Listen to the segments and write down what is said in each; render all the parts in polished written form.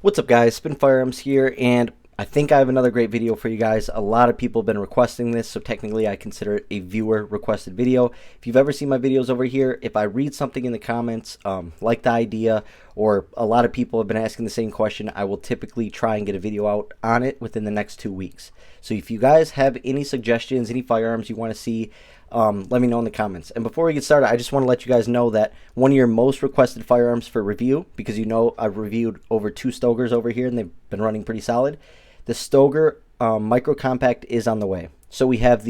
What's up, guys? Spin Firearms here, and I think I have another great video for you guys. A lot of people have been requesting this, so technically I consider it a viewer requested video. If you've ever seen my videos over here, if I read something in the comments, like the idea, or a lot of people have been asking the same question, I will typically try and get a video out on it within the next 2 weeks. So if you guys have any suggestions, any firearms you want to see, let me know in the comments. And before we get started, I just want to let you guys know that one of your most requested firearms for review, because you know I've reviewed over 2 Stogers over here and they've been running pretty solid. The Stoger Micro Compact is on the way. So we have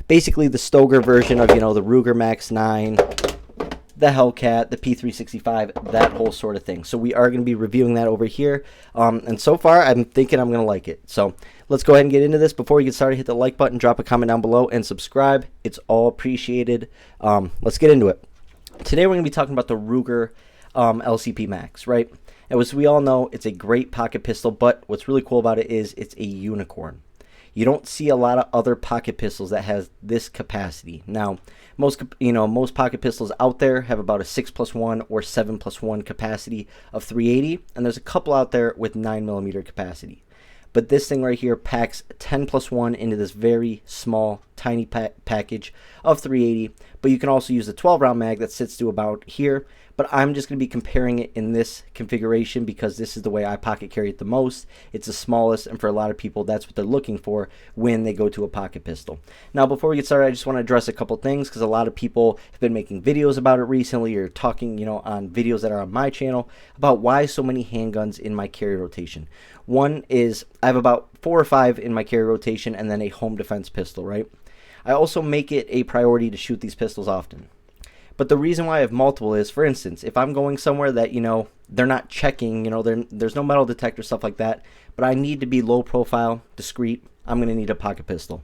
basically the Stoger version of, the Ruger Max 9, the Hellcat, the P365, that whole sort of thing. So we are going to be reviewing that over here. And so far, I'm thinking I'm going to like it. So let's go ahead and get into this. Before we get started, hit the like button, drop a comment down below, and subscribe. It's all appreciated. Let's get into it. Today we're going to be talking about the Ruger LCP Max, right? And as we all know, it's a great pocket pistol, but what's really cool about it is it's a unicorn. You don't see a lot of other pocket pistols that has this capacity. Now, most pocket pistols out there have about a 6+1 or 7+1 capacity of 380, and there's a couple out there with 9mm capacity. But this thing right here packs 10+1 into this very small, tiny package of 380. But you can also use the 12-round mag that sits to about here. But I'm just going to be comparing it in this configuration because this is the way I pocket carry it the most. It's the smallest, and for a lot of people, that's what they're looking for when they go to a pocket pistol. Now, before we get started, I just want to address a couple things because a lot of people have been making videos about it recently or talking, on videos that are on my channel about why so many handguns in my carry rotation. One is I have about 4 or 5 in my carry rotation and then a home defense pistol, right? I also make it a priority to shoot these pistols often. But the reason why I have multiple is, for instance, if I'm going somewhere that, they're not checking, there's no metal detector, stuff like that, but I need to be low profile, discreet, I'm going to need a pocket pistol.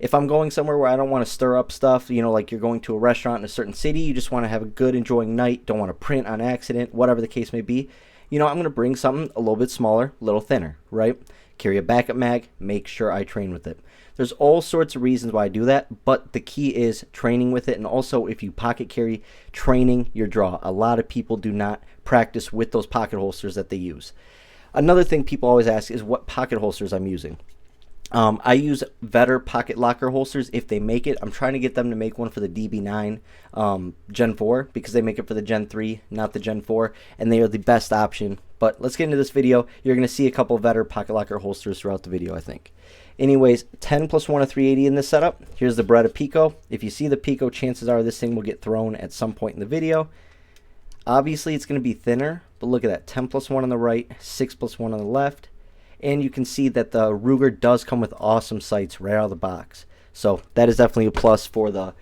If I'm going somewhere where I don't want to stir up stuff, like you're going to a restaurant in a certain city, you just want to have a good, enjoying night, don't want to print on accident, whatever the case may be, I'm going to bring something a little bit smaller, a little thinner, right? Carry a backup mag, make sure I train with it. There's all sorts of reasons why I do that, but the key is training with it, and also if you pocket carry, training your draw. A lot of people do not practice with those pocket holsters that they use. Another thing people always ask is what pocket holsters I'm using. I use Vetter pocket locker holsters if they make it. I'm trying to get them to make one for the DB9 Gen 4 because they make it for the Gen 3, not the Gen 4, and they are the best option. But let's get into this video. You're going to see a couple of Vetter pocket locker holsters throughout the video, I think. Anyways, 10+1 of 380 in this setup. Here's the Beretta Pico. If you see the Pico, chances are this thing will get thrown at some point in the video. Obviously, it's going to be thinner, but look at that. 10+1 on the right, 6+1 on the left. And you can see that the Ruger does come with awesome sights right out of the box. So that is definitely a plus for the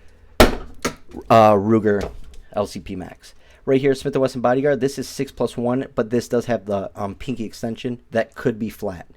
Ruger LCP Max. Right here, Smith & Wesson Bodyguard. This is 6+1, but this does have the pinky extension that could be flat.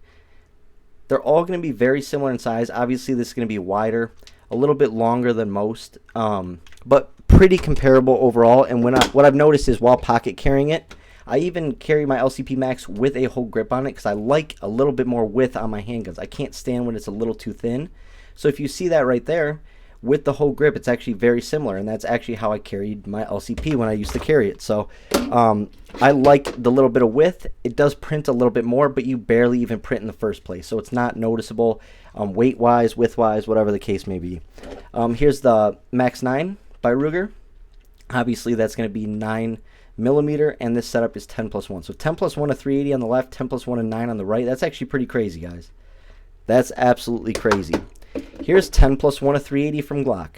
They're all going to be very similar in size. Obviously, this is going to be wider, a little bit longer than most, but pretty comparable overall. And what I've noticed is while pocket carrying it, I even carry my LCP Max with a whole grip on it because I like a little bit more width on my handguns. I can't stand when it's a little too thin. So if you see that right there, with the whole grip, it's actually very similar, and that's actually how I carried my LCP when I used to carry it. So I like the little bit of width. It does print a little bit more, but you barely even print in the first place, so it's not noticeable weight-wise, width-wise, whatever the case may be. Here's the Max 9 by Ruger. Obviously, that's going to be 9mm, and this setup is 10+1. So 10+1 of 380 on the left, 10+1 of 9 on the right. That's actually pretty crazy, guys. That's absolutely crazy. Here's 10+1 of 380 from Glock.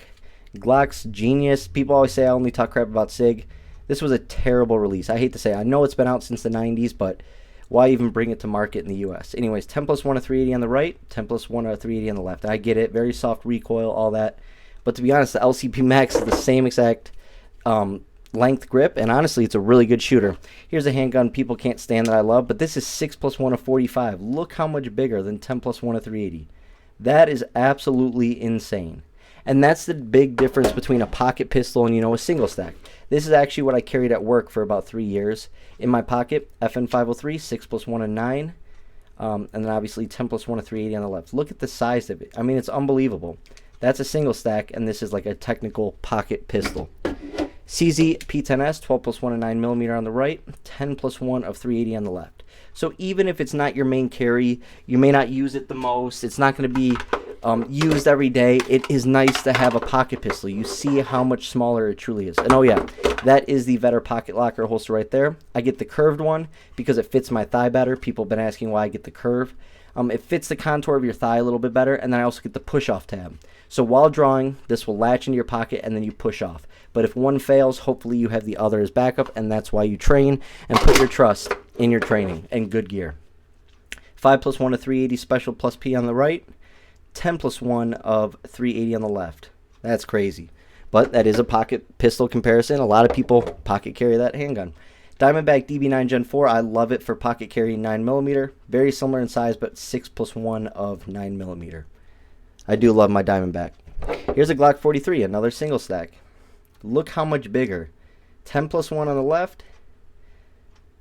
Glock's genius. People always say I only talk crap about SIG. This was a terrible release. I hate to say it. I know it's been out since the 90s, but why even bring it to market in the US? Anyways, 10+1 of 380 on the right, 10+1 of 380 on the left. I get it. Very soft recoil, all that. But to be honest, the LCP Max is the same exact length grip, and honestly, it's a really good shooter. Here's a handgun people can't stand that I love, but this is 6+1 of 45. Look how much bigger than 10+1 of 380. That is absolutely insane. And that's the big difference between a pocket pistol and, a single stack. This is actually what I carried at work for about 3 years. In my pocket, FN503, 6+1 of 9. And then obviously 10+1 of 380 on the left. Look at the size of it. I mean, it's unbelievable. That's a single stack, and this is like a technical pocket pistol. CZ P10S, 12 plus 1 of 9mm on the right, 10 plus 1 of 380 on the left. So even if it's not your main carry, you may not use it the most, it's not going to be used every day, it is nice to have a pocket pistol. You see how much smaller it truly is. And oh yeah, that is the Vetter pocket locker holster right there. I get the curved one because it fits my thigh better. People have been asking why I get the curve. It fits the contour of your thigh a little bit better, and then I also get the push-off tab. So while drawing, this will latch into your pocket, and then you push off. But if one fails, hopefully you have the other as backup, and that's why you train and put your trust in your training and good gear. 5 plus 1 of 380 special plus P on the right, 10 plus 1 of 380 on the left. That's crazy. But that is a pocket pistol comparison. A lot of people pocket carry that handgun. Diamondback DB9 Gen 4, I love it for pocket carry 9mm. Very similar in size, but 6 plus 1 of 9mm. I do love my Diamondback. Here's a Glock 43, another single stack. Look how much bigger. 10 plus 1 on the left,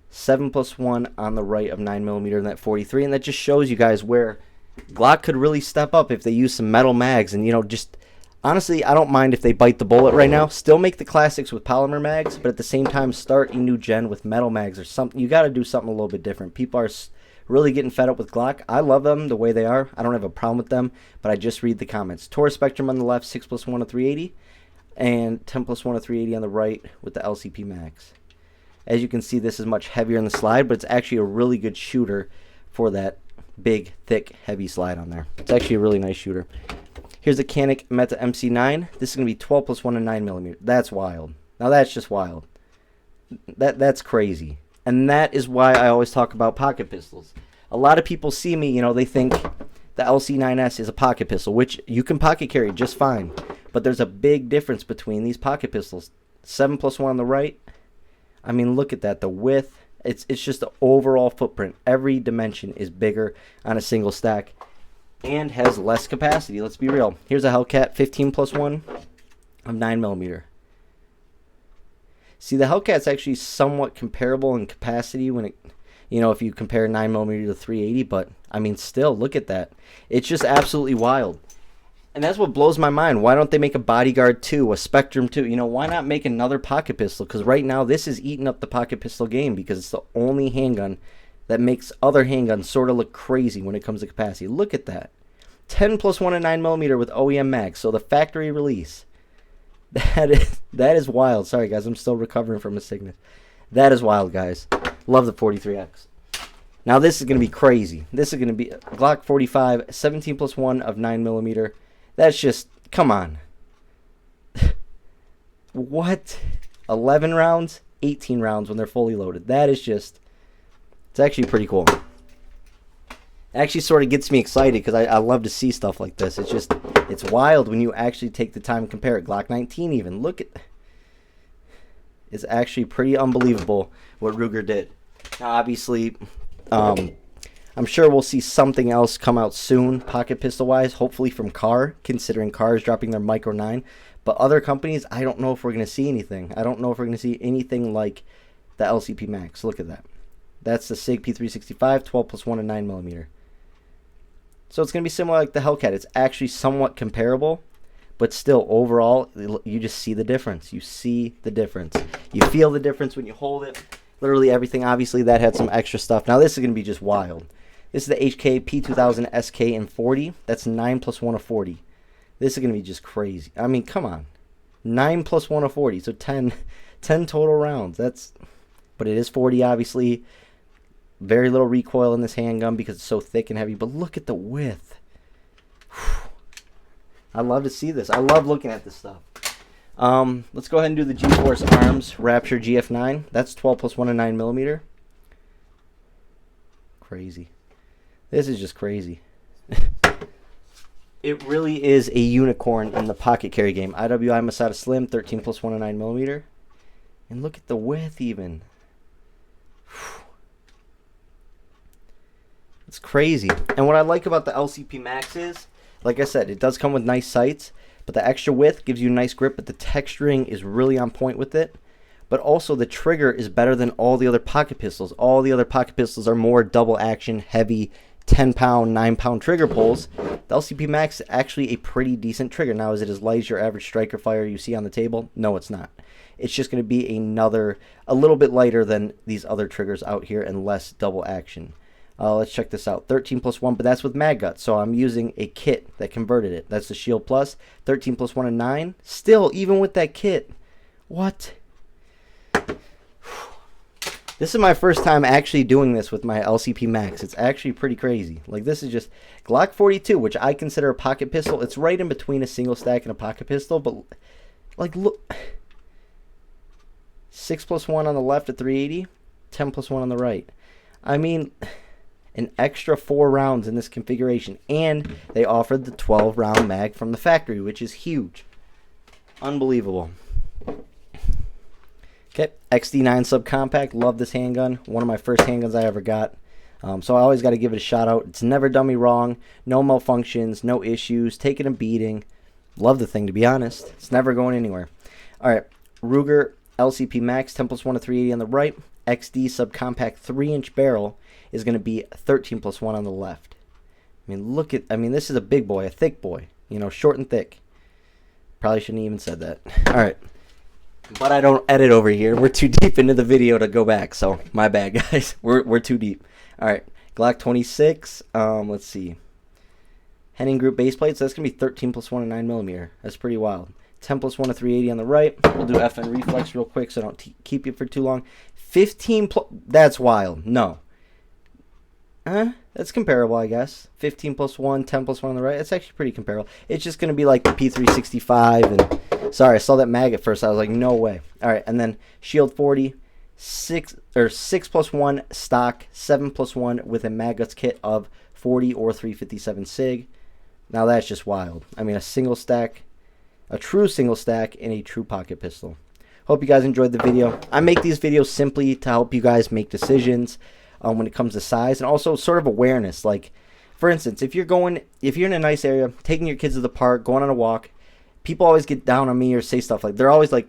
7 plus 1 on the right of 9mm in that 43. And that just shows you guys where Glock could really step up if they use some metal mags. And, you know, just honestly, I don't mind if they bite the bullet right now. Still make the classics with polymer mags, but at the same time, start a new gen with metal mags or something. You got to do something a little bit different. People are really getting fed up with Glock. I love them the way they are. I don't have a problem with them, but I just read the comments. Taurus Spectrum on the left, 6 plus 1 of 380, and 10 plus 1 of 380 on the right with the LCP Max. As you can see, this is much heavier in the slide, but it's actually a really good shooter for that big, thick, heavy slide on there. It's actually a really nice shooter. Here's the Canik Meta MC9. This is going to be 12 plus 1 of 9mm. That's wild. Now that's just wild. That's crazy. And that is why I always talk about pocket pistols. A lot of people see me, you know, they think the LC9S is a pocket pistol, which you can pocket carry just fine. But there's a big difference between these pocket pistols. 7 plus 1 on the right. I mean, look at that. The width. It's just the overall footprint. Every dimension is bigger on a single stack and has less capacity. Let's be real. Here's a Hellcat 15 plus 1 of 9mm. See, the Hellcat's actually somewhat comparable in capacity when it, you know, if you compare 9mm to 380, but I mean, still, look at that. It's just absolutely wild. And that's what blows my mind. Why don't they make a Bodyguard 2, a Spectrum 2? You know, why not make another pocket pistol? Because right now, this is eating up the pocket pistol game because it's the only handgun that makes other handguns sort of look crazy when it comes to capacity. Look at that. 10 plus 1 of 9mm with OEM mags. So the factory release. That is wild. Sorry, guys. I'm still recovering from a sickness. That is wild, guys. Love the 43X. Now, this is going to be crazy. This is going to be Glock 45, 17 plus 1 of 9mm. That's just, come on. What? 11 rounds? 18 rounds when they're fully loaded. That is just, it's actually pretty cool. It actually sort of gets me excited because I love to see stuff like this. It's just, it's wild when you actually take the time and compare it. Glock 19 even. Look at, it's actually pretty unbelievable what Ruger did. Now, obviously, I'm sure we'll see something else come out soon, pocket pistol-wise, hopefully from Car, considering Car is dropping their Micro 9. But other companies, I don't know if we're going to see anything. I don't know if we're going to see anything like the LCP Max. Look at that. That's the SIG P365, 12 plus 1 of 9mm. So it's going to be similar like the Hellcat. It's actually somewhat comparable, but still, overall, you just see the difference. You see the difference. You feel the difference when you hold it. Literally everything. Obviously, that had some extra stuff. Now, this is going to be just wild. This is the HK P2000 SK in 40. That's 9 plus 1 of 40. This is going to be just crazy. I mean, come on. 9 plus 1 of 40. So 10 total rounds. But it is 40, obviously. Very little recoil in this handgun because it's so thick and heavy. But look at the width. Whew. I love to see this. I love looking at this stuff. Let's go ahead and do the G-Force Arms Rapture GF9. That's 12 plus 1 of 9mm. Crazy. This is just crazy. It really is a unicorn in the pocket carry game. IWI Masada Slim, 13 plus 1 of 9mm. And look at the width even. Whew. It's crazy. And what I like about the LCP Max is, like I said, it does come with nice sights, but the extra width gives you a nice grip, but the texturing is really on point with it. But also the trigger is better than all the other pocket pistols. All the other pocket pistols are more double action, heavy, 10-pound, 9-pound trigger pulls. The LCP Max is actually a pretty decent trigger. Now, is it as light as your average striker fire you see on the table? No, it's not. It's just going to be a little bit lighter than these other triggers out here and less double action. Let's check this out. 13 plus 1, but that's with mag gut, so I'm using a kit that converted it. That's the shield plus. 13 plus 1 and 9. Still, even with that kit. What? This is my first time actually doing this with my LCP Max. It's actually pretty crazy. Like, this is just Glock 42, which I consider a pocket pistol. It's right in between a single stack and a pocket pistol, but like, look. 6 plus 1 on the left at 380, 10 plus 1 on the right. I mean, an extra 4 rounds in this configuration, and they offered the 12-round mag from the factory, which is huge. Unbelievable. Okay, XD9 subcompact. Love this handgun. One of my first handguns I ever got. So I always got to give it a shout out. It's never done me wrong. No malfunctions, no issues. Taking a beating. Love the thing, to be honest. It's never going anywhere. All right, Ruger LCP Max, 10 plus 1 to 380 on the right. XD subcompact 3-inch barrel is going to be 13 plus 1 on the left. I mean, this is a big boy, a thick boy. You know, short and thick. Probably shouldn't even said that. All right. But I don't edit over here. We're too deep into the video to go back, so my bad, guys. We're too deep. All right, Glock 26. Let's see. Henning Group base plates. That's gonna be 13 plus 1 and 9mm. That's pretty wild. 10 plus 1 to 380 on the right. We'll do FN reflex real quick, so I don't keep you for too long. 15 plus. That's wild. No. That's comparable, I guess. 15 plus 1, 10 plus 1 on the right. That's actually pretty comparable. It's just going to be like the P365. And sorry, I saw that mag at first. I was like, no way. All right, and then Shield 40, 6 plus 1 stock, 7 plus 1 with a mag guts kit of 40 or 357 SIG. Now that's just wild. I mean, a single stack, a true single stack, and a true pocket pistol. Hope you guys enjoyed the video. I make these videos simply to help you guys make decisions when it comes to size, and also sort of awareness. Like, for instance, if you're in a nice area, taking your kids to the park, going on a walk, people always get down on me or say stuff like, they're always like,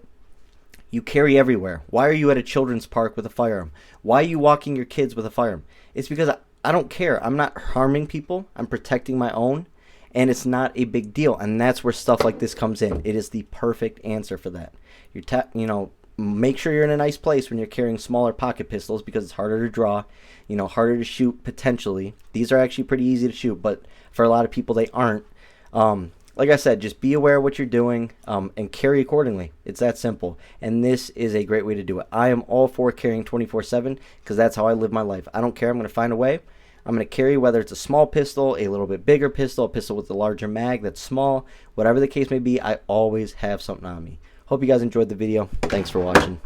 you carry everywhere. Why are you at a children's park with a firearm? Why are you walking your kids with a firearm? It's because I don't care. I'm not harming people. I'm protecting my own, and it's not a big deal. And that's where stuff like this comes in. It is the perfect answer for that. Make sure you're in a nice place when you're carrying smaller pocket pistols, because it's harder to draw, harder to shoot potentially. These are actually pretty easy to shoot, but for a lot of people they aren't. Like I said, just be aware of what you're doing and carry accordingly. It's that simple. And this is a great way to do it. I am all for carrying 24/7 because that's how I live my life. I don't care. I'm going to find a way. I'm going to carry, whether it's a small pistol, a little bit bigger pistol, a pistol with a larger mag that's small, whatever the case may be, I always have something on me. Hope you guys enjoyed the video. Thanks for watching.